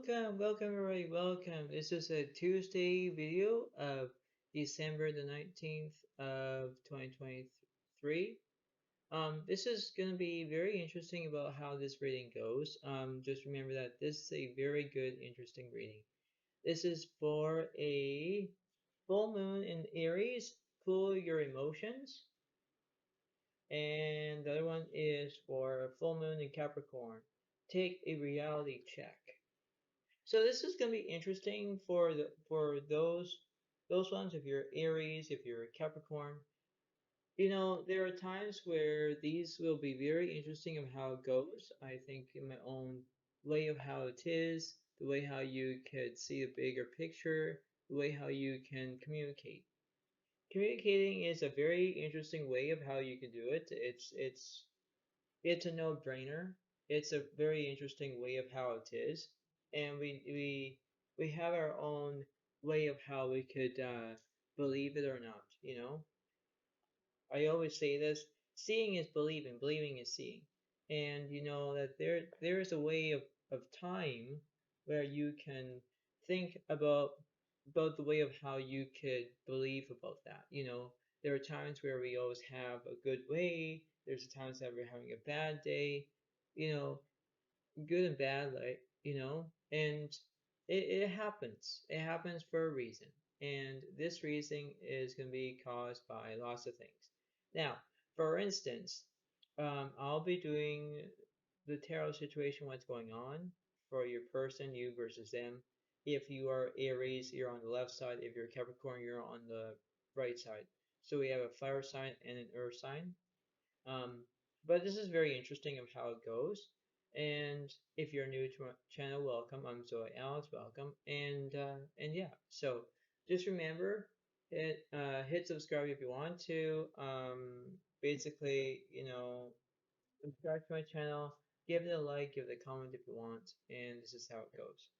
Welcome everybody, welcome. This is a Tuesday video of December the 19th of 2023. This is going to be very interesting about how this reading goes. Just remember that this is a very good, interesting reading. This is for a full moon in Aries, cool your emotions. And the other one is for a full moon in Capricorn, take a reality check. So this is going to be interesting for those ones. If you're Aries, if you're Capricorn, there are times where these will be very interesting of how it goes. I think in my own way of how it is, the way how you could see a bigger picture, the way how you can communicate. Communicating is a very interesting way of how you can do it. It's a no-brainer. It's a very interesting way of how it is, and we have our own way of how we could believe it or not. I always say this: seeing is believing, believing is seeing, and you know that there is a way of time where you can think about the way of how you could believe about that. There are times where we always have a good way. There's times that we're having a bad day. You know, good and bad, like and it happens. It happens for a reason, and this reason is going to be caused by lots of things. Now, for instance, I'll be doing the tarot situation, what's going on for your person, you versus them. If you are Aries, you're on the left side. If you're Capricorn, you're on the right side. So we have a fire sign and an earth sign. Um, but this is very interesting of how it goes. And if you're new to my channel, welcome. I'm Zoe Alex, welcome. And yeah, so just remember, hit subscribe if you want to. Basically, subscribe to my channel, give it a like, give it a comment if you want, and this is how it goes.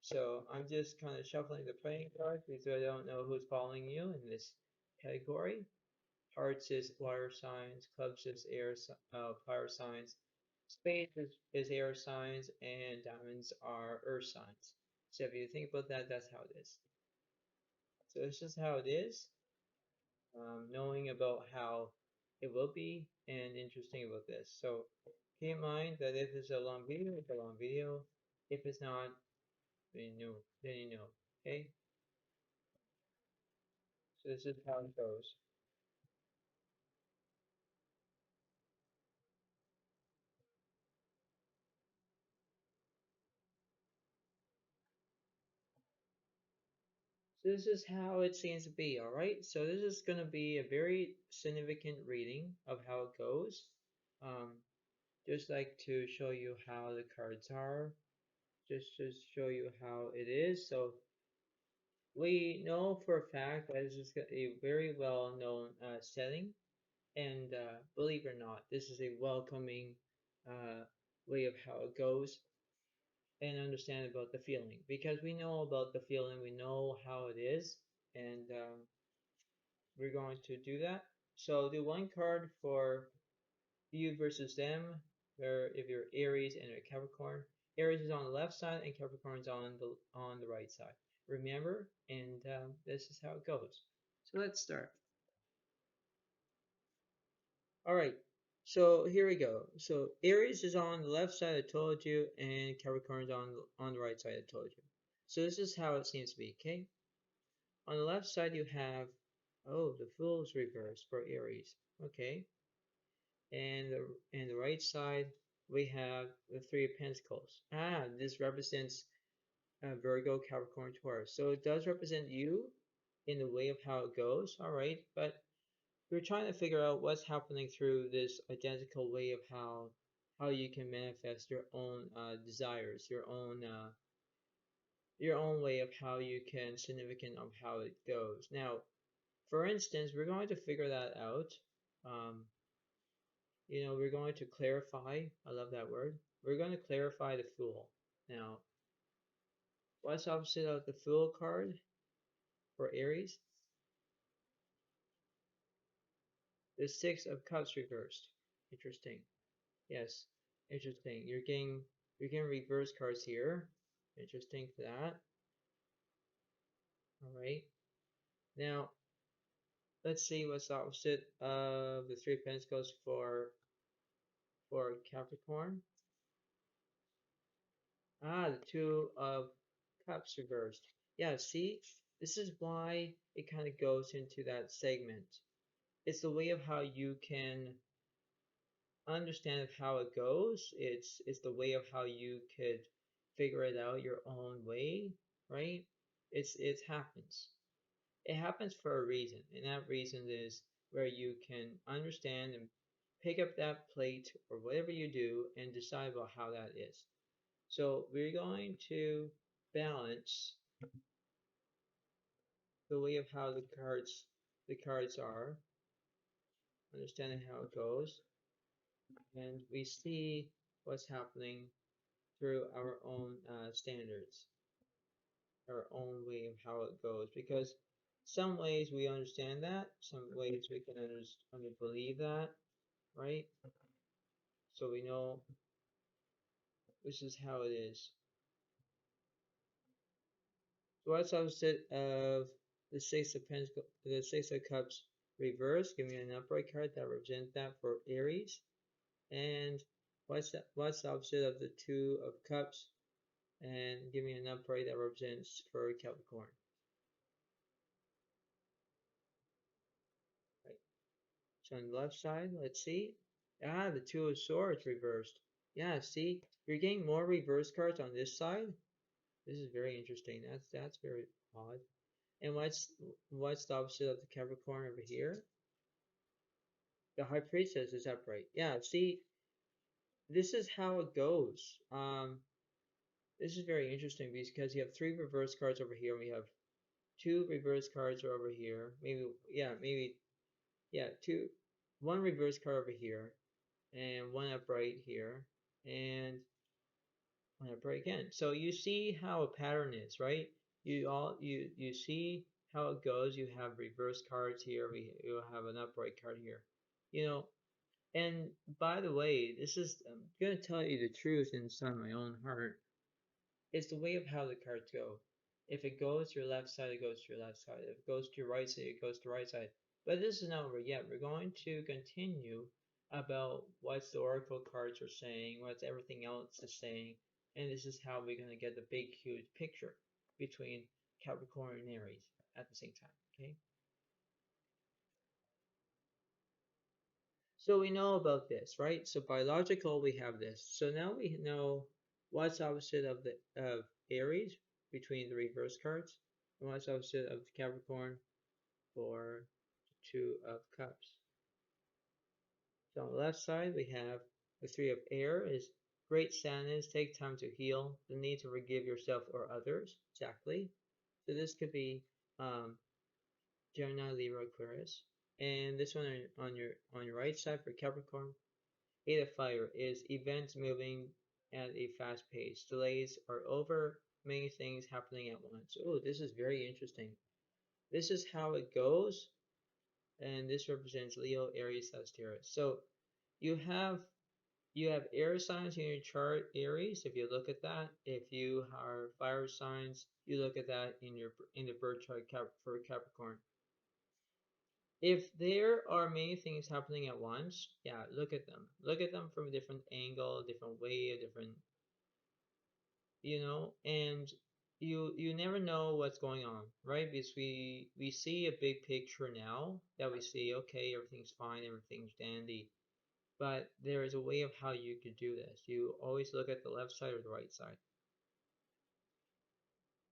So I'm just kind of shuffling the playing cards because I don't know who's following you in this category. Hearts is water signs, clubs is fire signs, spades is air signs, and diamonds are earth signs. So if you think about that, that's how it is. So it's just how it is. Knowing about how it will be and interesting about this. So keep in mind that if it's a long video, it's a long video. If it's not, then you know. Okay? So this is how it goes. So this is how it seems to be, all right? So this is going to be a very significant reading of how it goes. Um, just like to show you how the cards are, just to show you how it is. So we know for a fact that this is a very well-known setting, and believe it or not, this is a welcoming way of how it goes, and understand about the feeling, because we know about the feeling, we know how it is, and we're going to do that. So I'll do one card for you versus them, where if you're Aries and you're Capricorn, Aries is on the left side and Capricorn is on the right side. Remember, and this is how it goes. So let's start. All right. So here we go. So Aries is on the left side, I told you, and Capricorn is on the right side, I told you. So this is how it seems to be, okay? On the left side you have, oh, the Fool's reverse for Aries. Okay. And the right side we have the Three of Pentacles. This represents Virgo, Capricorn, Taurus. So it does represent you in the way of how it goes. All right, but we're trying to figure out what's happening through this identical way of how you can manifest your own desires, your own way of how you can significant of how it goes. Now, for instance, we're going to figure that out. Um, we're going to clarify. I love that word. We're going to clarify the Fool. Now, what's opposite of the Fool card for Aries? The Six of Cups reversed. Interesting. Yes, interesting. You're getting reverse cards here. Interesting for that. All right. Now, let's see what's the opposite of the Three of Pentacles for Capricorn. Ah, the Two of Cups reversed. Yeah, see, this is why it kind of goes into that segment. It's the way of how you can understand how it goes. It's the way of how you could figure it out your own way, right? It happens. It happens for a reason, and that reason is where you can understand and pick up that plate or whatever you do and decide about how that is. So we're going to balance the way of how the cards are, understanding how it goes, and we see what's happening through our own standards, our own way of how it goes. Because some ways we understand that, some ways we can believe that, right? So we know this is how it is. So what's opposite of the Six of Pentacles, the Six of Cups reverse? Give me an upright card that represents that for Aries. And what's the opposite of the Two of Cups? And give me an upright that represents for Capricorn. Right. So on the left side, let's see. Ah, the Two of Swords reversed. Yeah, see, you're getting more reverse cards on this side. This is very interesting. That's very odd. And what's the opposite of the Capricorn over here? The High Priestess is upright. Yeah, see, this is how it goes. This is very interesting because you have three reverse cards over here, and we have two reverse cards over here. One reverse card over here, and one upright here, and one upright again. So you see how a pattern is, right? You see how it goes. You have reverse cards here. You have an upright card here. You know, and by the way, I'm gonna tell you the truth inside my own heart. It's the way of how the cards go. If it goes to your left side, it goes to your left side. If it goes to your right side, it goes to the right side. But this is not over yet. We're going to continue about what the oracle cards are saying, what everything else is saying, and this is how we're going to get the big, huge picture between Capricorn and Aries at the same time. Okay. So we know about this, right? So biological, we have this. So now we know what's opposite of the of Aries between the reverse cards, and what's opposite of Capricorn for Two of Cups. So on the left side, we have the Three of Air is great sadness, take time to heal, the need to forgive yourself or others. Exactly. So this could be Gemini, Libra, Aquarius. And this one on your right side for Capricorn, Eight of Fire is events moving at a fast pace. Delays are over, many things happening at once. Oh, this is very interesting. This is how it goes, and this represents Leo, Aries, Sagittarius. So you have air signs in your chart, Aries. If you look at that, if you are fire signs, you look at that in the birth chart for Capricorn. If there are many things happening at once, yeah, look at them. Look at them from a different angle, a different way, a different, and you never know what's going on, right? Because we see a big picture now that we see, okay, everything's fine, everything's dandy. But there is a way of how you could do this. You always look at the left side or the right side.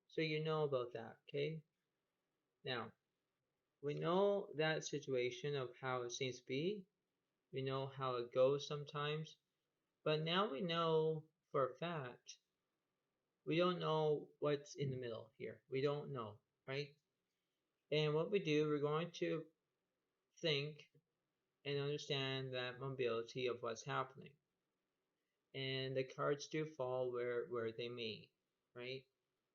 So you know about that, okay? Now, we know that situation of how it seems to be. We know how it goes sometimes. But now we know for a fact, we don't know what's in the middle here. We don't know, right? And what we do, we're going to think and understand that mobility of what's happening. And the cards do fall where they may, right?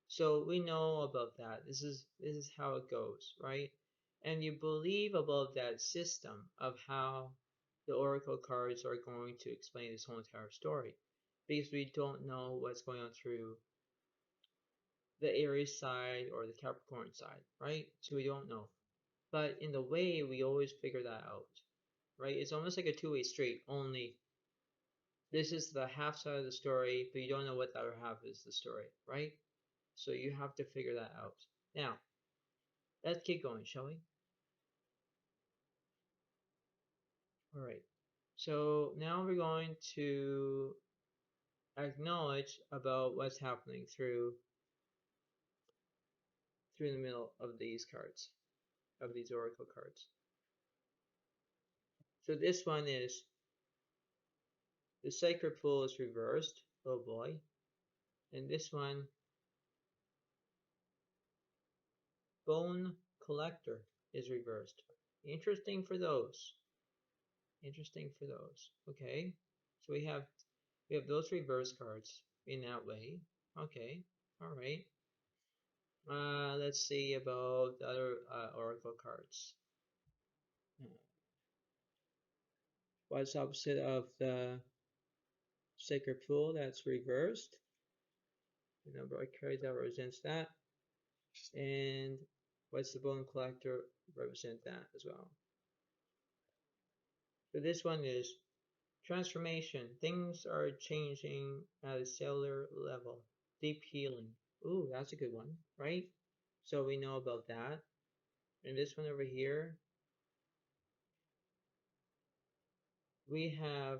So we know about that. This is how it goes, right? And you believe about that system of how the oracle cards are going to explain this whole entire story, because we don't know what's going on through the Aries side or the Capricorn side, right? So we don't know. But in the way, we always figure that out, right? It's almost like a two-way street, only this is the half side of the story, but you don't know what the other half is the story, right? So you have to figure that out. Now, let's keep going, shall we? All right. So now we're going to acknowledge about what's happening through the middle of these cards, of these oracle cards. So this one is the sacred pool is reversed. Oh boy. And this one, bone collector, is reversed. Interesting for those. Interesting for those. Okay. So we have those reverse cards in that way. Okay. All right. Let's see about the other oracle cards. What's opposite of the sacred pool that's reversed? The number of cards that represents that. And what's the bone collector represent that as well? So this one is transformation. Things are changing at a cellular level. Deep healing. Ooh, that's a good one, right? So we know about that. And this one over here, we have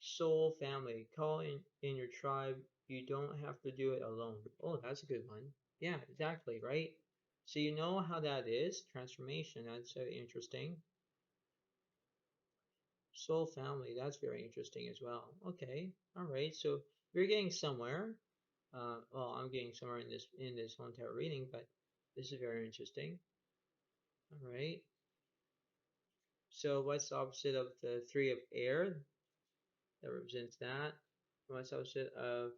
soul family. Call in your tribe. You don't have to do it alone. Oh, that's a good one. Yeah, exactly, right? So you know how that is. Transformation. That's interesting. Soul family. That's very interesting as well. Okay. All right. So we're getting somewhere. Well, I'm getting somewhere in this whole entire reading, but this is very interesting. All right. So what's the opposite of the three of air? That represents that. What's the opposite of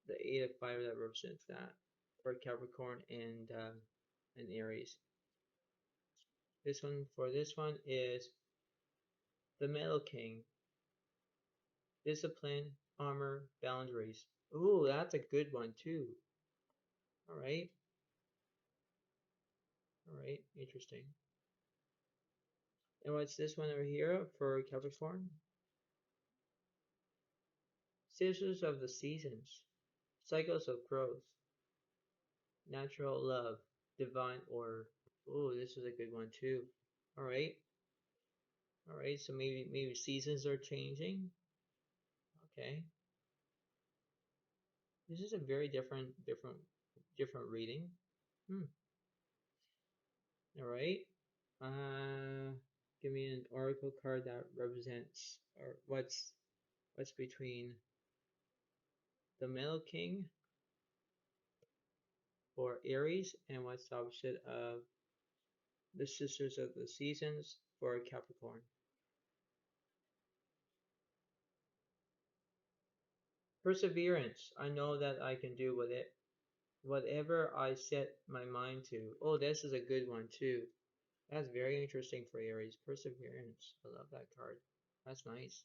the eight of fire? That represents that for Capricorn and Aries. For this one is the Metal King. Discipline, armor, boundaries. Ooh, that's a good one too. All right. All right. Interesting. And what's this one over here for Capricorn? Scissors of the seasons. Cycles of growth. Natural love. Divine order. Ooh, this is a good one too. All right. All right. So maybe seasons are changing. Okay. This is a very different reading. Hmm. All right. Uh, give me an oracle card that represents or what's between the Metal King for Aries and what's the opposite of the Sisters of the Seasons for Capricorn. Perseverance. I know that I can do with it. Whatever I set my mind to. Oh, this is a good one too. That's very interesting for Aries. Perseverance. I love that card. That's nice.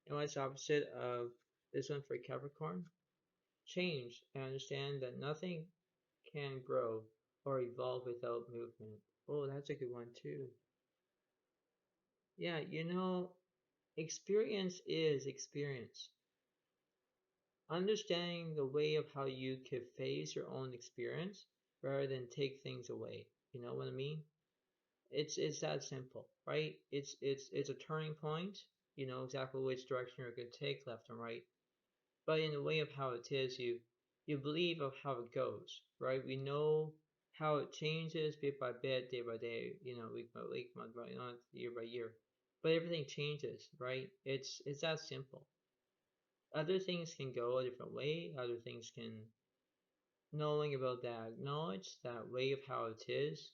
And what's the opposite of this one for Capricorn? Change. I understand that nothing can grow or evolve without movement. Oh, that's a good one too. Yeah, experience is experience. Understanding the way of how you could face your own experience rather than take things away. You know what I mean? It's that simple, right? It's a turning point. You know exactly which direction you're going to take, left and right. But in the way of how it is, you believe of how it goes, right? We know how it changes bit by bit, day by day, week by week, month by month, year by year. But everything changes, right? It's that simple. Other things can go a different way. Other things can knowing about that knowledge, that way of how it is,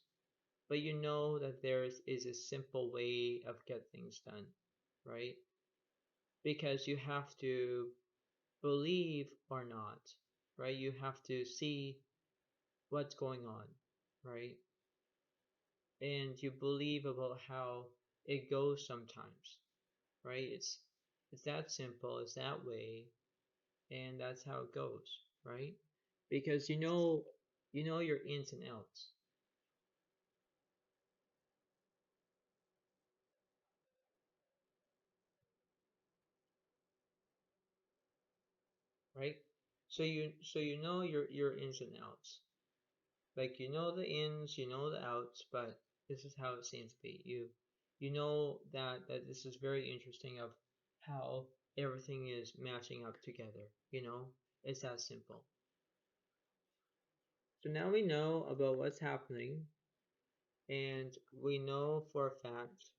but you know that there is a simple way of get things done, right? Because you have to believe or not, right? You have to see what's going on, right? And you believe about how it goes sometimes, right? It's that simple, it's that way, and that's how it goes, right? because you know your ins and outs, right? So you know your ins and outs. Like you know the ins, you know the outs, but this is how it seems to be. You know that this is very interesting of how everything is matching up together. You know, it's that simple. So now we know about what's happening, and we know for a fact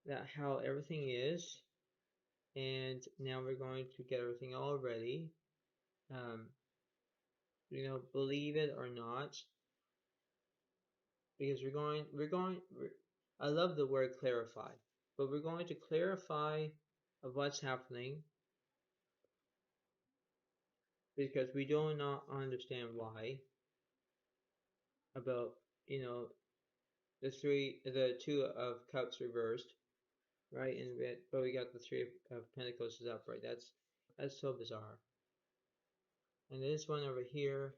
that how everything is, and now we're going to get everything all ready. Um, believe it or not, because I love the word clarify, but we're going to clarify of what's happening because we do not understand why about, you know, the two of cups reversed, right? And but we got the three of pentacles is upright. That's so bizarre. And this one over here,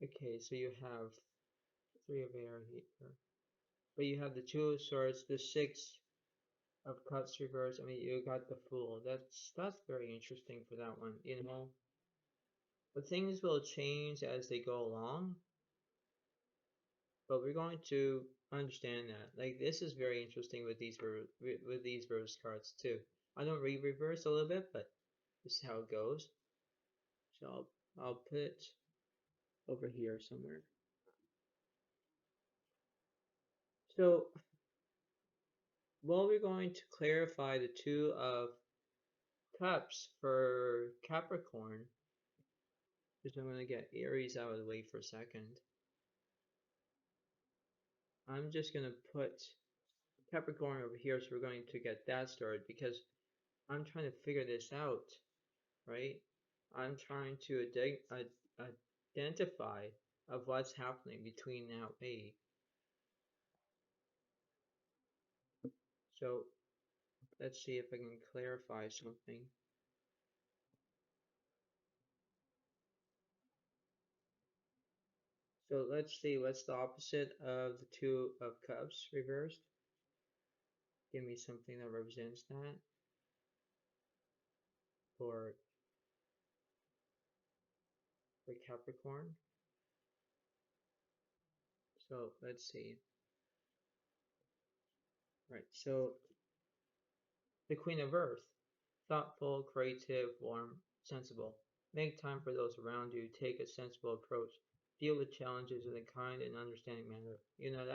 okay, so you have three of air here, but you have the two of swords, the six of cups reversed. I mean, you got the fool. That's very interesting for that one, you know. But things will change as they go along, but we're going to understand that. Like this is very interesting with these reverse cards too. I don't read reverse a little bit, but this is how it goes. So I'll put it over here somewhere. So while we're going to clarify the two of cups for Capricorn, because I'm going to get Aries out of the way for a second. I'm just going to put Capricorn over here, so we're going to get that started because I'm trying to figure this out, right? I'm trying to identify of what's happening between now A. So let's see if I can clarify something. So let's see what's the opposite of the two of cups reversed. Give me something that represents that for Capricorn. So let's see. Right. So the Queen of Earth, thoughtful, creative, warm, sensible. Make time for those around you. Take a sensible approach. Deal with challenges in a kind and understanding manner. You know,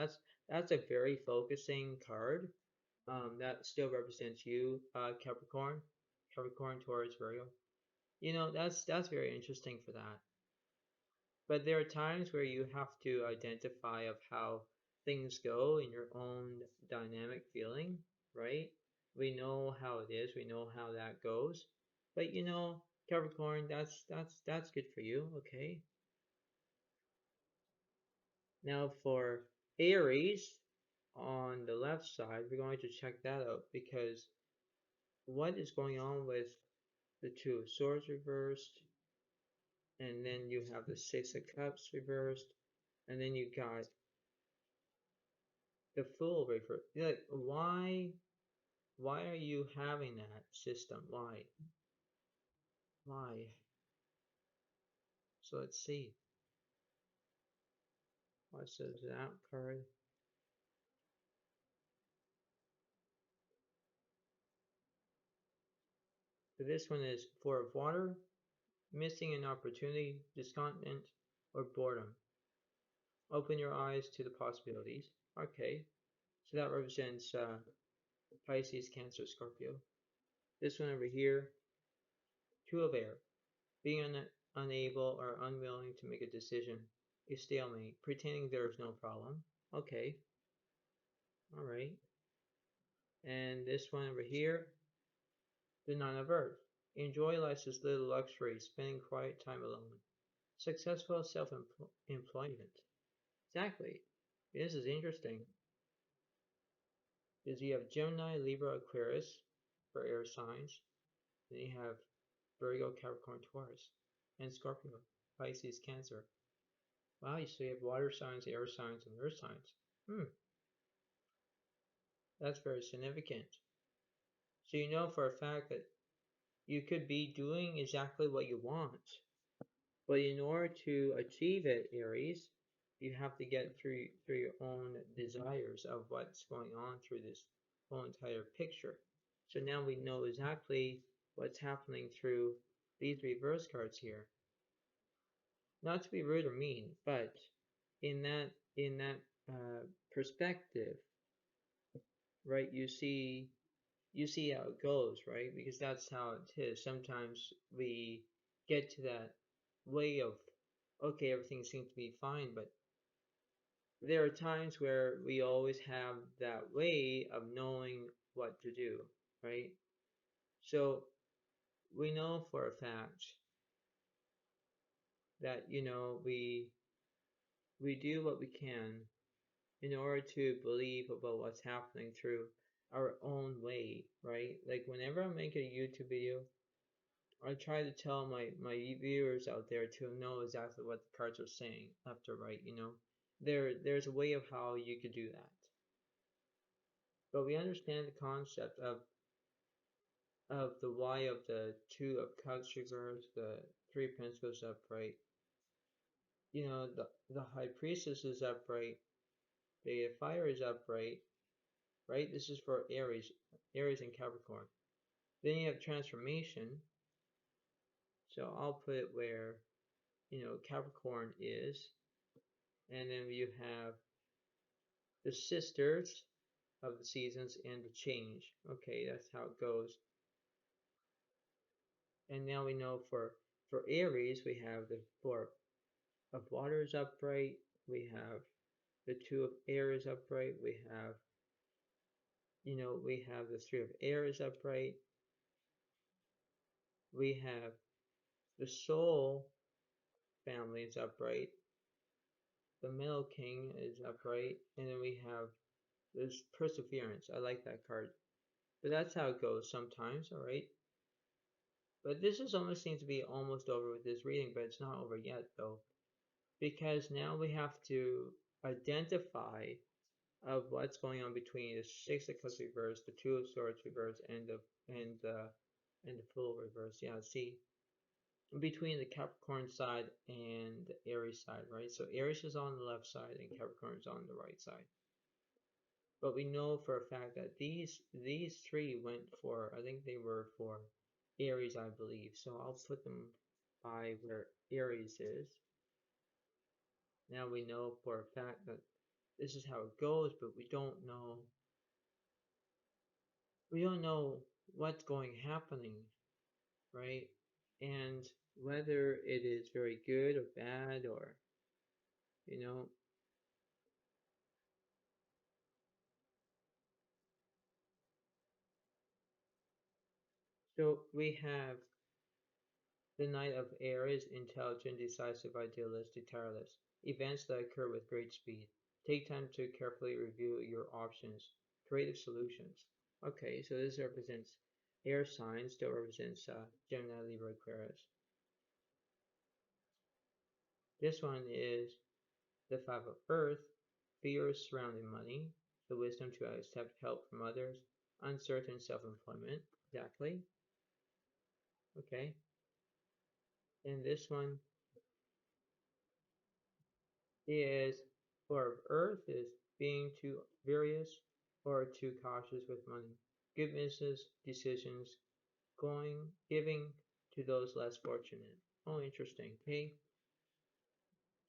that's a very focusing card. That still represents you, Capricorn, Taurus, Virgo. You know, that's very interesting for that. But there are times where you have to identify of how things go in your own dynamic feeling, right? We know how it is, we know how that goes. But you know, Capricorn, that's good for you, okay? Now for Aries on the left side, we're going to check that out because what is going on with the two of swords reversed, and then you have the six of cups reversed, and then you got the fool reversed. Like, why are you having that system? Why? So let's see. What says that card? So this one is four of water, missing an opportunity, discontent, or boredom. Open your eyes to the possibilities. Okay, so that represents Pisces, Cancer, Scorpio. This one over here, two of air, being unable or unwilling to make a decision, a stalemate, pretending there is no problem. Okay, all right. And this one over here, the Nine of Earth. Enjoy life's little luxury, spending quiet time alone. Successful self-employment. Exactly. This is interesting. Because you have Gemini, Libra, Aquarius for air signs. Then you have Virgo, Capricorn, Taurus, and Scorpio, Pisces, Cancer. Wow, so you have water signs, air signs, and earth signs. That's very significant. So you know for a fact that you could be doing exactly what you want. But in order to achieve it, Aries, you have to get through your own desires of what's going on through this whole entire picture. So now we know exactly what's happening through these reverse cards here. Not to be rude or mean, but in that perspective, right? You see how it goes, right? Because that's how it is. Sometimes we get to that way of, okay, everything seems to be fine, but there are times where we always have that way of knowing what to do, right? So we know for a fact that, we do what we can in order to believe about what's happening through our own way, right? Like whenever I make a YouTube video, I try to tell my viewers out there to know exactly what the cards are saying left or right, There's a way of how you could do that. But we understand the concept of the why of the Two of Cups reversed, the Three of Pentacles upright. The High Priestess is upright, the Fire is upright, right? This is for Aries and Capricorn. Then you have transformation. So I'll put it where, Capricorn is. And then you have the sisters of the seasons and the change. Okay, that's how it goes. And now we know for Aries, we have the Four of Waters upright. We have the Two of Air is upright. We have the Three of Air is upright. We have the Soul family is upright. The Middle King is upright. And then we have this Perseverance. I like that card. But that's how it goes sometimes, alright? But this is almost seems to be almost over with this reading, but it's not over yet though. Because now we have to identify of what's going on between the Six of Cups reverse, the Two of Swords reverse, and the Fool reverse. Yeah, see, between the Capricorn side and the Aries side, right? So Aries is on the left side and Capricorn is on the right side. But we know for a fact that these three went for, I think they were for Aries, I believe. So I'll put them by where Aries is. Now we know for a fact that this is how it goes, but we don't know what's going happening, right? And whether it is very good or bad or, you know. So we have the Knight of Aries, intelligent, decisive, idealistic, tireless. Events that occur with great speed. Take time to carefully review your options. Creative solutions. Okay, so this represents air signs, still represents Gemini, Libra, Aquarius. This one is the Five of Earth, fears surrounding money, the wisdom to accept help from others, uncertain self-employment. Exactly. Okay. And this one is for Earth is being too various or too cautious with money. Good business decisions, giving to those less fortunate. Oh, interesting. Okay.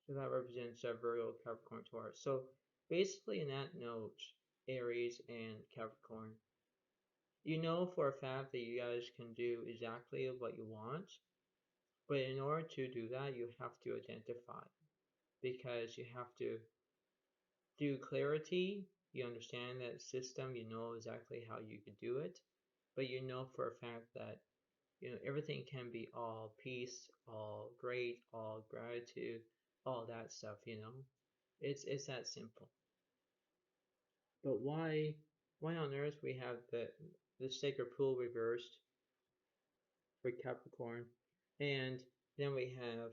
So that represents Virgo, Capricorn, Taurus. So basically in that note, Aries and Capricorn, you know for a fact that you guys can do exactly what you want, but in order to do that, you have to identify because you have to do clarity. You understand that system, you know exactly how you could do it, but you know for a fact that everything can be all peace, all great, all gratitude, all that stuff. It's that simple. But why on earth we have the sacred pool reversed? for Capricorn. And then we have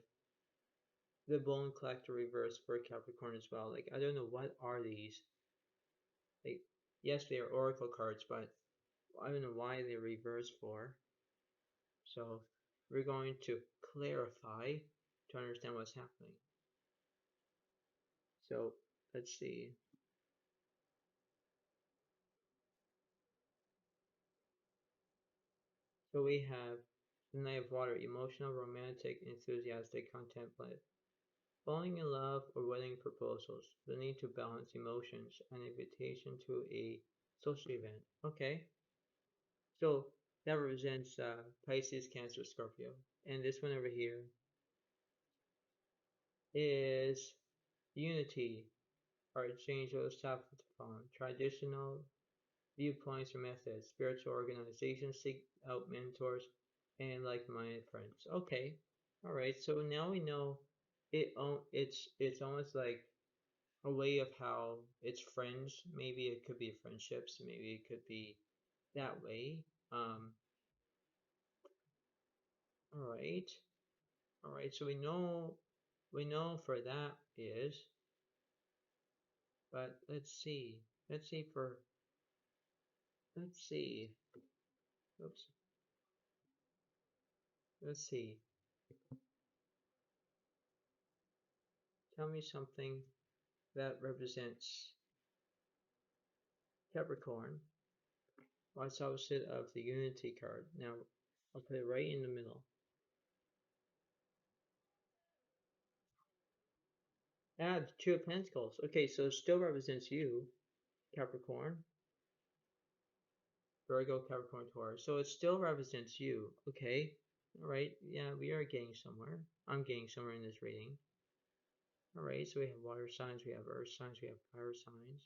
the Bone Collector reverse for Capricorn as well. Like, I don't know what are these. Like, yes, they are oracle cards, but I don't know why they're reversed for. So we're going to clarify to understand what's happening. So let's see. So we have the Knight of Water, emotional, romantic, enthusiastic, contemplative. Falling in love or wedding proposals, the need to balance emotions, an invitation to a social event. Okay, so that represents Pisces, Cancer, Scorpio. And this one over here is unity, or exchange of saffron, traditional viewpoints or methods, spiritual organizations, seek out mentors, and like-minded friends. Okay, all right. So now we know it. It's almost like a way of how it's friends. Maybe it could be friendships. Maybe it could be that way. All right, all right. So we know for that is, but let's see. Let's see for let's see. Oops. Let's see. Tell me something that represents Capricorn. What's opposite of the Unity card? Now, I'll put it right in the middle. The Two of Pentacles. Okay, so it still represents you, Capricorn, Virgo, Capricorn, Taurus. So it still represents you. Okay, all right. Yeah, we are getting somewhere. I'm getting somewhere in this reading. All right, so we have water signs, we have earth signs, we have fire signs.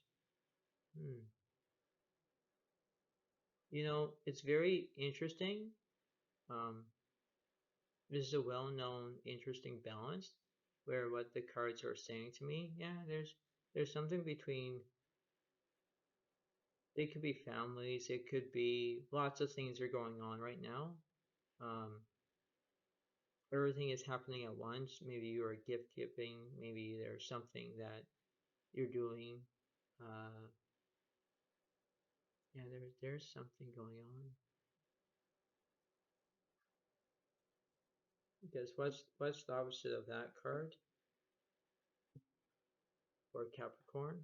You know, it's very interesting. Um, this is a well-known, interesting balance where what the cards are saying to me. Yeah, there's something between. They could be families. It could be lots of things are going on right now. Um, everything is happening at once. Maybe you are gift giving. Maybe there's something that you're doing. Uh, yeah, there's something going on. Because what's the opposite of that card for Capricorn?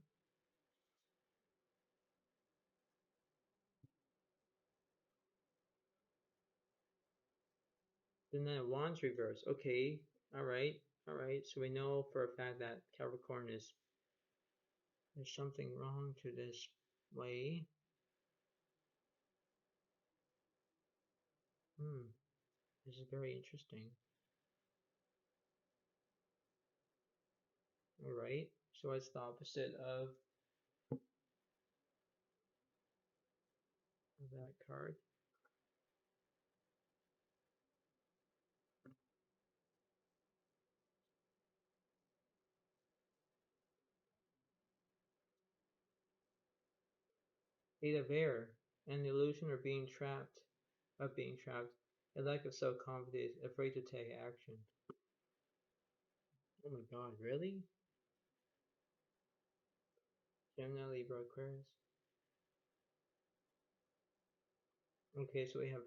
And then Wands reverse. Okay, all right, all right. So we know for a fact that Capricorn is there's something wrong to this way. This is very interesting. All right. So what's the opposite of that card? Eight of air. An illusion of being trapped. A lack of self-confidence, afraid to take action. Oh my God, really? Gemini, Libra, Aquarius. Okay, so we have.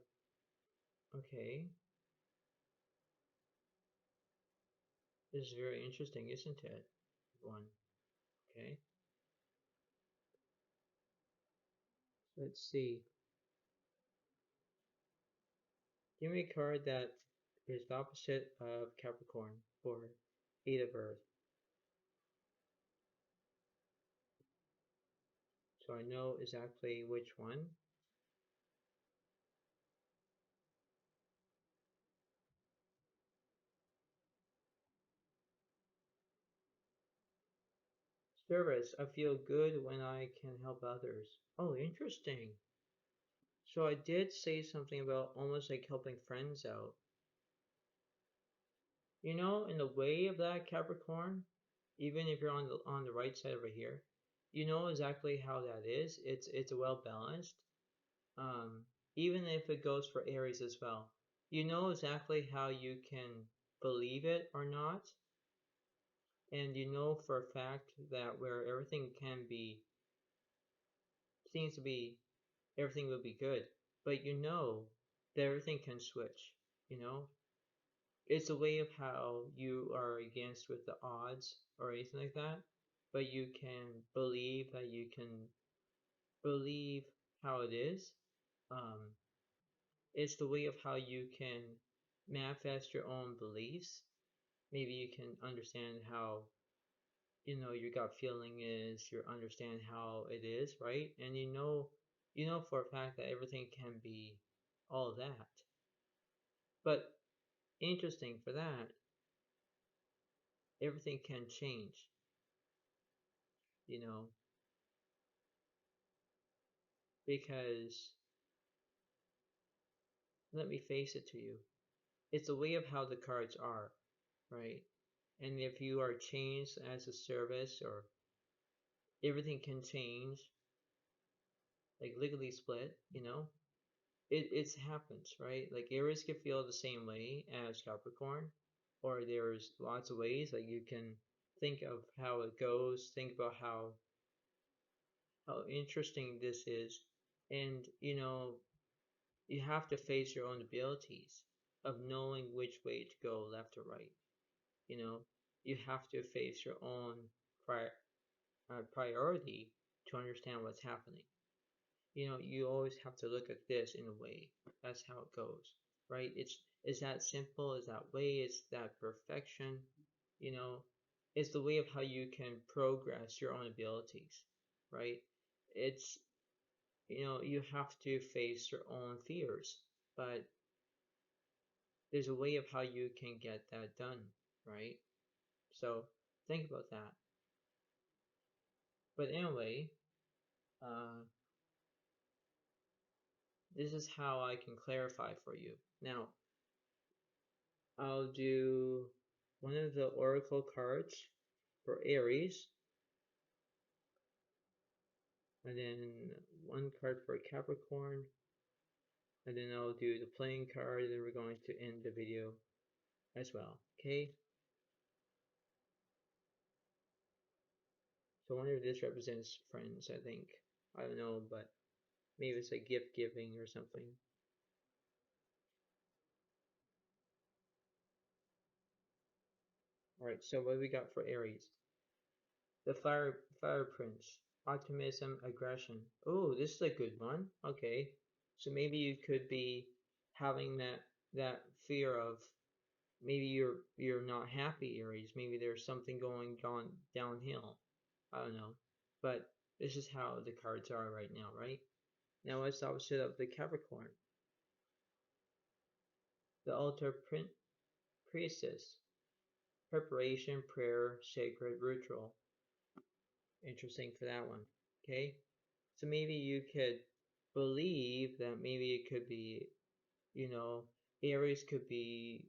Okay, this is very interesting, isn't it? One. Okay. Let's see. Give me a card that is the opposite of Capricorn for Eight of Earth. So I know exactly which one. Service. I feel good when I can help others. Oh, interesting. So I did say something about almost like helping friends out. You know, in the way of that Capricorn, even if you're on the right side over here, you know exactly how that is. It's well balanced. Um, even if it goes for Aries as well. You know exactly how you can believe it or not, and you know for a fact that where everything can be, seems to be, everything will be good, but you know that everything can switch, you know? It's a way of how you are against with the odds or anything like that, but you can believe that you can believe how it is. Um, it's the way of how you can manifest your own beliefs. Maybe you can understand how, you know, your gut feeling is, you understand how it is, right? And you know for a fact that everything can be all that. But interesting for that, everything can change, you know, because let me face it to you, it's a way of how the cards are, right? And if you are changed as a service, or everything can change, like legally split, you know, it happens, right? Like Aries can feel the same way as Capricorn, or there's lots of ways like you can think of how it goes, think about how interesting this is, and you know, you have to face your own abilities of knowing which way to go, left or right. You know, you have to face your own priority to understand what's happening. You know, you always have to look at this in a way. That's how it goes, right? Is that simple? Is that way? Is that perfection? You know, it's the way of how you can progress your own abilities, right? It's, you know, you have to face your own fears, but there's a way of how you can get that done, right? So think about that. But anyway, uh, this is how I can clarify for you. Now, I'll do one of the oracle cards for Aries, and then one card for Capricorn, and then I'll do the playing card, and then we're going to end the video as well. Okay? So I wonder if this represents friends, I think. I don't know, but maybe it's like gift giving or something. Alright, so what do we got for Aries? The Fire Prince. Optimism, aggression. Oh, this is a good one. Okay. So maybe you could be having that fear of, maybe you're not happy, Aries. Maybe there's something going on downhill. I don't know. But this is how the cards are right now, right? Now let's opposite of the Capricorn. The Altar Priestess. Preparation, prayer, sacred ritual. Interesting for that one. Okay? So maybe you could believe that maybe it could be, you know, Aries could be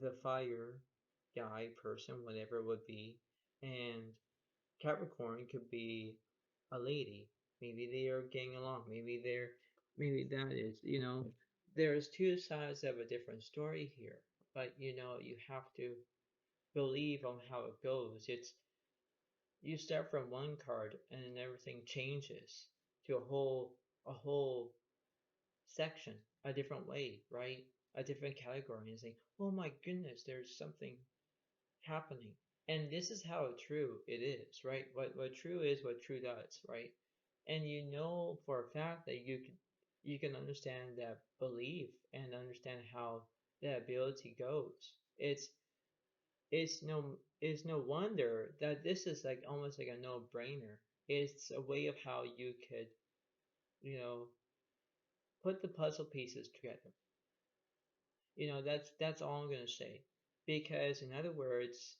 the fire guy person, whatever it would be, and Capricorn could be a lady. Maybe they are getting along. Maybe that is, you know, there's two sides of a different story here. But you know, you have to believe on how it goes. It's, you start from one card and then everything changes to a whole section, a different way, right? A different category, and say, oh my goodness, there's something happening. And this is how true it is, right? What true is, what true does, right? And you know for a fact that you can understand that belief and understand how that ability goes. It's no wonder that this is like almost like a no-brainer. It's a way of how you could, you know, put the puzzle pieces together. You know, that's all I'm gonna say. Because in other words,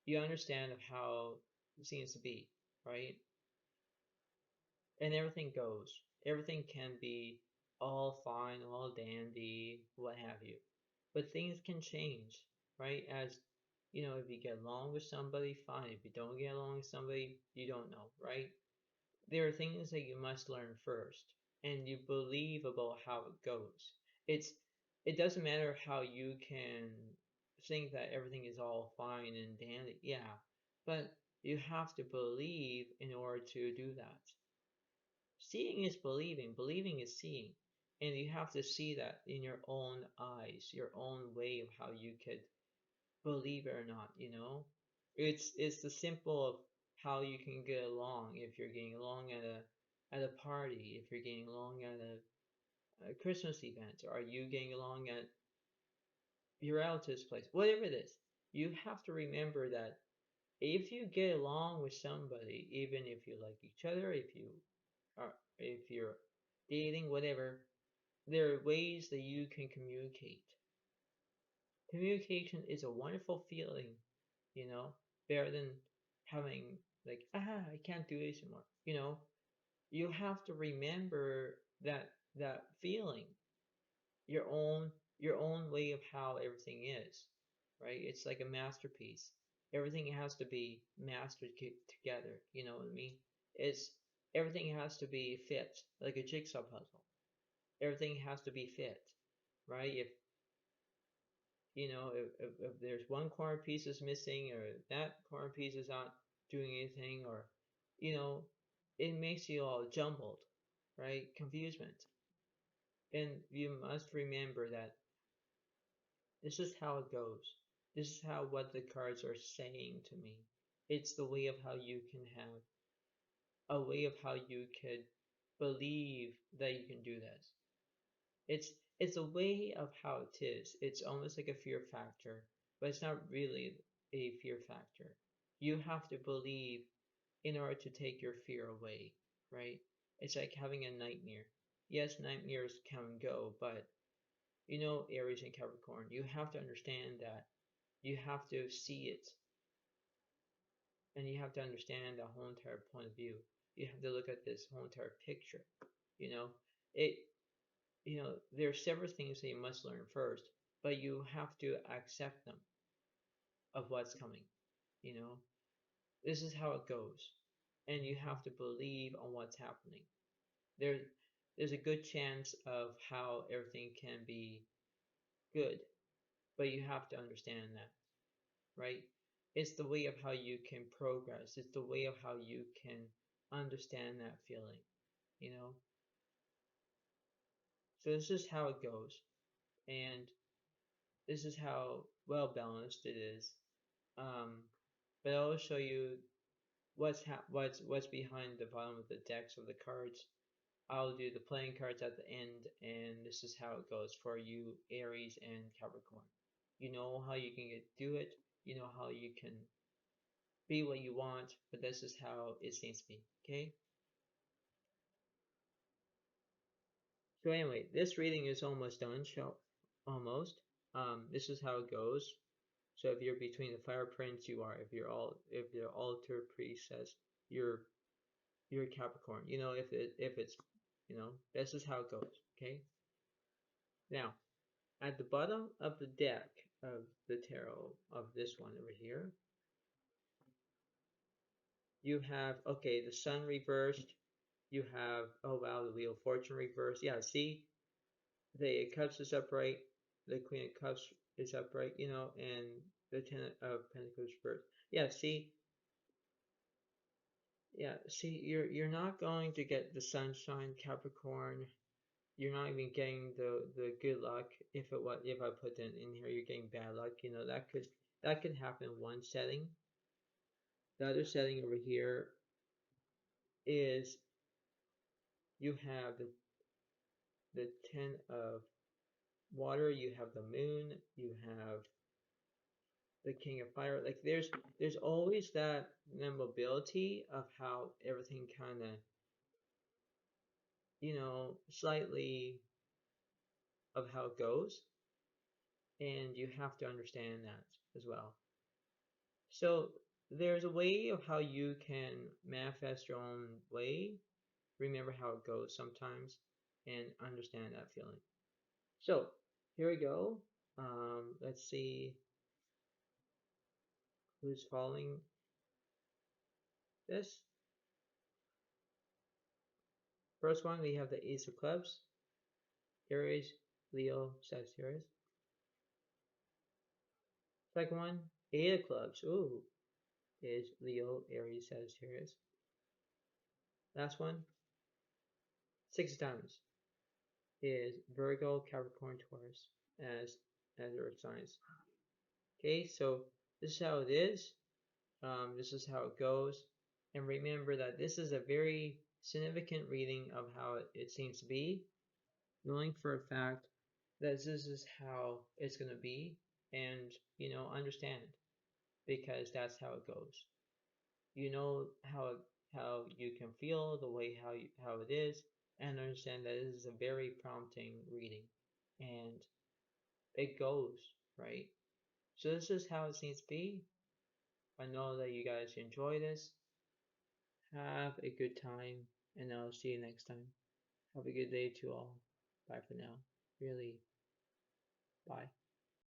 you understand of how it seems to be, right? And everything goes. Everything can be all fine, all dandy, what have you. But things can change, right? As you know, if you get along with somebody, fine. If you don't get along with somebody, you don't know, right? There are things that you must learn first, and you believe about how it goes. It's it doesn't matter how you can think that everything is all fine and dandy, yeah, but you have to believe in order to do that. Seeing is believing, believing is seeing, and you have to see that in your own eyes, your own way of how you could believe it or not, you know? It's the simple of how you can get along if you're getting along at a party, if you're getting along at a Christmas event, or are you getting along at your relative's place, whatever it is. You have to remember that if you get along with somebody, even if you like each other, if you're dating, whatever, there are ways that you can communicate. Communication is a wonderful feeling, you know, better than having like, I can't do this anymore. You know, you have to remember that feeling, your own way of how everything is, right? It's like a masterpiece. Everything has to be mastered together. You know what I mean? It's everything has to be fit, like a jigsaw puzzle. Everything has to be fit, right? If you know, if there's one corner piece is missing, or that corner piece is not doing anything, or you know, it makes you all jumbled, right? Confusement. And you must remember that this is how it goes. This is how what the cards are saying to me. It's the way of how you can have a way of how you could believe that you can do this. It's it's a way of how it is. It's almost like a fear factor, but it's not really a fear factor. You have to believe in order to take your fear away, right? It's like having a nightmare. Yes, nightmares come and go, but you know, Aries and Capricorn, you have to understand that you have to see it, and you have to understand the whole entire point of view. You have to look at this whole entire picture. You know, it there are several things that you must learn first, but you have to accept them of what's coming. You know, this is how it goes, and you have to believe on what's happening. There, there's a good chance of how everything can be good, but you have to understand that, right? It's the way of how you can progress. It's the way of how you can understand that feeling, you know? So this is how it goes. And this is how well balanced it is. Um, but I'll show you what's behind the bottom of the decks of the cards. I'll do the playing cards at the end, and this is how it goes for you, Aries and Capricorn. You know how you can do it. You know how you can be what you want, but this is how it seems to be. Okay? So anyway, this reading is almost done. Almost. This is how it goes. So if you're between the fire prince, you are. If your altar priest says you're Capricorn. You know, if it's this is how it goes. Okay. Now, at the bottom of the deck of the tarot of this one over here, you have the sun reversed. You have, oh wow, the wheel of fortune reversed. Yeah, see, the cups is upright, the queen of cups is upright, and the ten of pentacles reversed. Yeah, see, you're not going to get the sunshine, Capricorn. You're not even getting the good luck. If I put that in here, you're getting bad luck. That could happen in one setting. The other setting over here is you have the ten of water, you have the moon, you have the king of fire. Like there's always that mobility of how everything kind of slightly of how it goes, and you have to understand that as well. So there's a way of how you can manifest your own way, remember how it goes sometimes, and understand that feeling. So here we go. Let's see who's following this. First one, we have the Ace of Clubs, Aries, Leo, Sagittarius. Second one, 8 of clubs. Ooh, is Leo, Aries, Sagittarius. Last one, 6 of diamonds is Virgo, Capricorn, Taurus as earth signs. Okay, so this is how it is. This is how it goes. And remember that this is a very significant reading of how it seems to be, knowing for a fact that this is how it's going to be, and understand, because that's how it goes. You know how you can feel, the way how it is, and understand that this is a very prompting reading, and it goes right. So this is how it seems to be. I know that you guys enjoy this. Have a good time, and I'll see you next time. Have a good day to all. Bye for now. Really, bye.